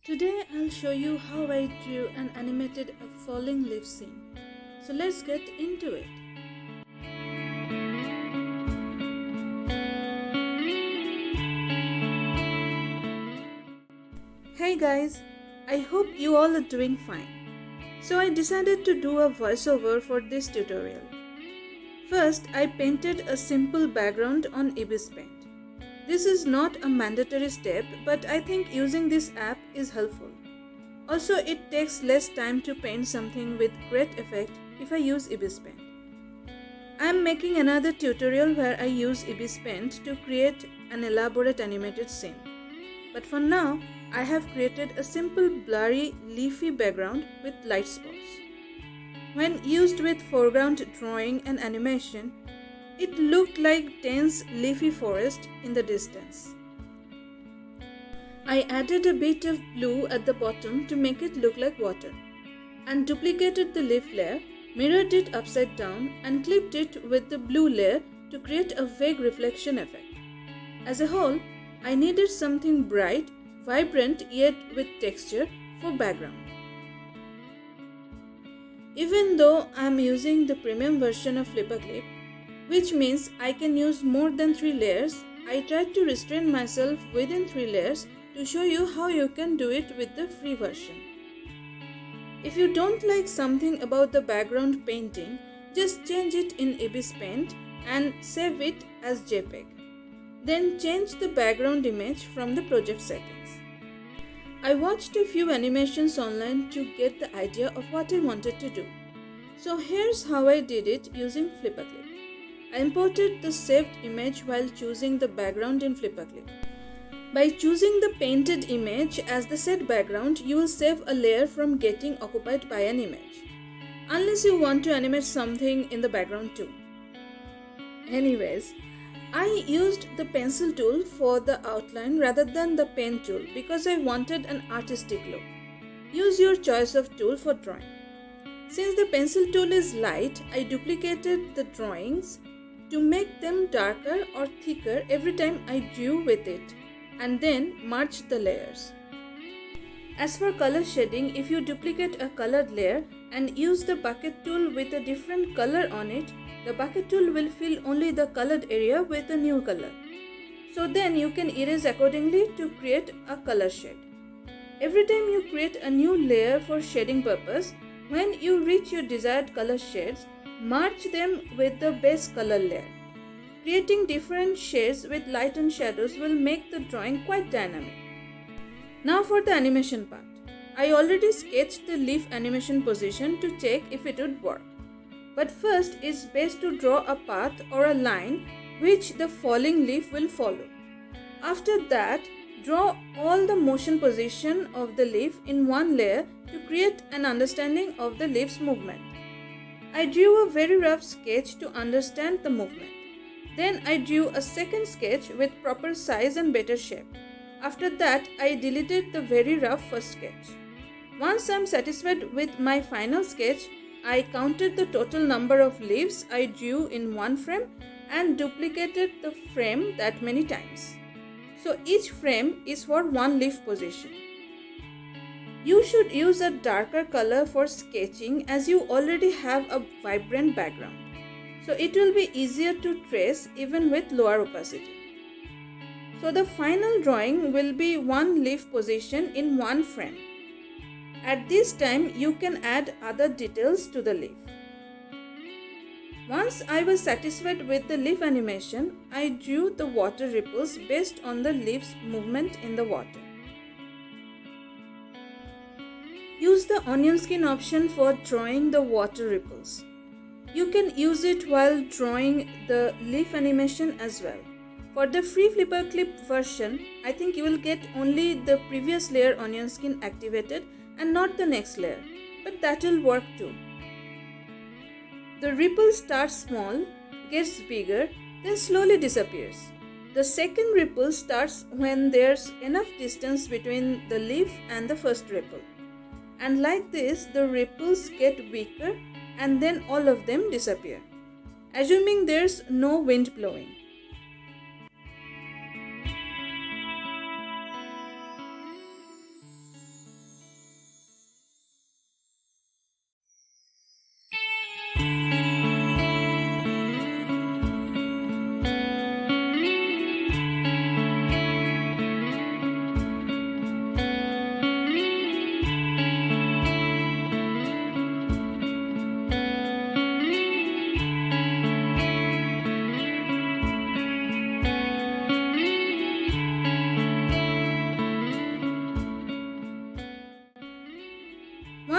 Today I'll show you how I drew and animated a falling leaf scene. So let's get into it. Hey guys, I hope you all are doing fine. So I decided to do a voiceover for this tutorial. First, I painted a simple background on Ibis Paint. This is not a mandatory step, but I think using this app is helpful. Also, it takes less time to paint something with great effect if I use Ibis Paint. I am making another tutorial where I use Ibis Paint to create an elaborate animated scene. But for now, I have created a simple blurry leafy background with light spots. When used with foreground drawing and animation, it looked like dense leafy forest in the distance. I added a bit of blue at the bottom to make it look like water, and duplicated the leaf layer, mirrored it upside down, and clipped it with the blue layer to create a vague reflection effect. As a whole, I needed something bright, vibrant yet with texture for background. Even though I am using the premium version of FlipperClip, which means I can use more than 3 layers, I tried to restrain myself within 3 layers to show you how you can do it with the free version. If you don't like something about the background painting, just change it in Ibis Paint and save it as JPEG. Then change the background image from the project settings. I watched a few animations online to get the idea of what I wanted to do. So here's how I did it using FlipperClip. I imported the saved image while choosing the background in FlipperClip. By choosing the painted image as the set background, you will save a layer from getting occupied by an image, unless you want to animate something in the background too. Anyways, I used the pencil tool for the outline rather than the pen tool because I wanted an artistic look. Use your choice of tool for drawing. Since the pencil tool is light, I duplicated the drawings to make them darker or thicker every time I drew with it, and then merged the layers. As for color shading, if you duplicate a colored layer and use the bucket tool with a different color on it, the bucket tool will fill only the colored area with a new color. So then you can erase accordingly to create a color shade. Every time you create a new layer for shading purpose, when you reach your desired color shades, merge them with the base color layer. Creating different shades with light and shadows will make the drawing quite dynamic. Now for the animation part. I already sketched the leaf animation position to check if it would work. But first, it's best to draw a path or a line which the falling leaf will follow. After that, draw all the motion position of the leaf in one layer to create an understanding of the leaf's movement. I drew a very rough sketch to understand the movement. Then I drew a second sketch with proper size and better shape. After that, I deleted the very rough first sketch. Once I am satisfied with my final sketch, I counted the total number of leaves I drew in one frame and duplicated the frame that many times. So each frame is for one leaf position. You should use a darker color for sketching as you already have a vibrant background. So it will be easier to trace even with lower opacity. So the final drawing will be one leaf position in one frame. At this time, you can add other details to the leaf. Once I was satisfied with the leaf animation, I drew the water ripples based on the leaf's movement in the water. Use the onion skin option for drawing the water ripples. You can use it while drawing the leaf animation as well. For the free FlipperClip version, I think you will get only the previous layer onion skin activated and not the next layer, but that will work too. The ripple starts small, gets bigger, then slowly disappears. The second ripple starts when there's enough distance between the leaf and the first ripple. And like this, the ripples get weaker and then all of them disappear, assuming there's no wind blowing.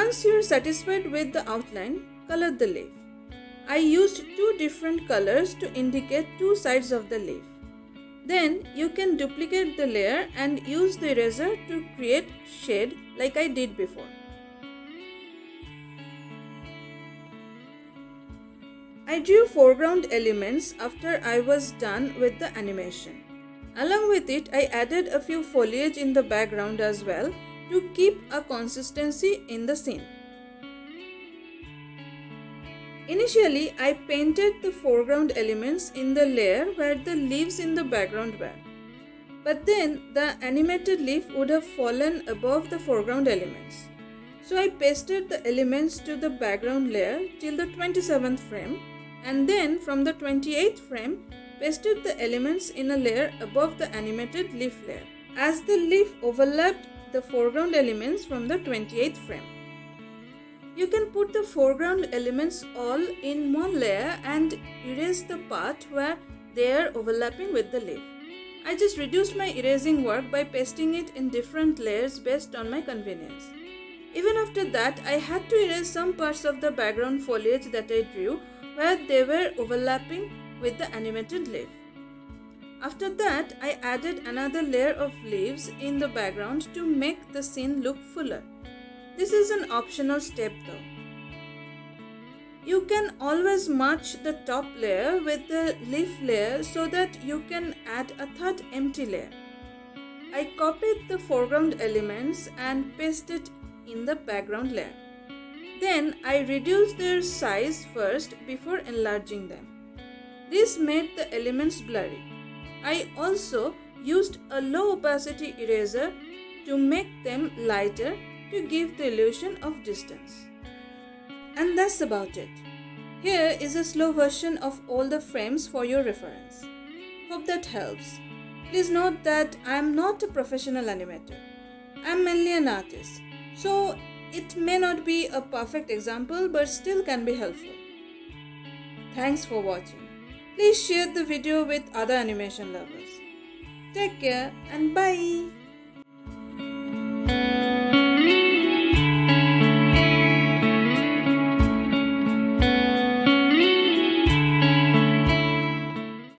Once you are satisfied with the outline, color the leaf. I used two different colors to indicate two sides of the leaf. Then you can duplicate the layer and use the eraser to create shade like I did before. I drew foreground elements after I was done with the animation. Along with it, I added a few foliage in the background as well to keep a consistency in the scene. Initially, I painted the foreground elements in the layer where the leaves in the background were. But then the animated leaf would have fallen above the foreground elements. So I pasted the elements to the background layer till the 27th frame, and then from the 28th frame pasted the elements in a layer above the animated leaf layer, as the leaf overlapped the foreground elements from the 28th frame. You can put the foreground elements all in one layer and erase the part where they are overlapping with the leaf. I just reduced my erasing work by pasting it in different layers based on my convenience. Even after that, I had to erase some parts of the background foliage that I drew where they were overlapping with the animated leaf. After that, I added another layer of leaves in the background to make the scene look fuller. This is an optional step though. You can always match the top layer with the leaf layer so that you can add a third empty layer. I copied the foreground elements and pasted in the background layer. Then I reduced their size first before enlarging them. This made the elements blurry. I also used a low opacity eraser to make them lighter to give the illusion of distance. And that's about it. Here is a slow version of all the frames for your reference. Hope that helps. Please note that I am not a professional animator. I am mainly an artist. So it may not be a perfect example but still can be helpful. Thanks for watching. Please share the video with other animation lovers. Take care and bye.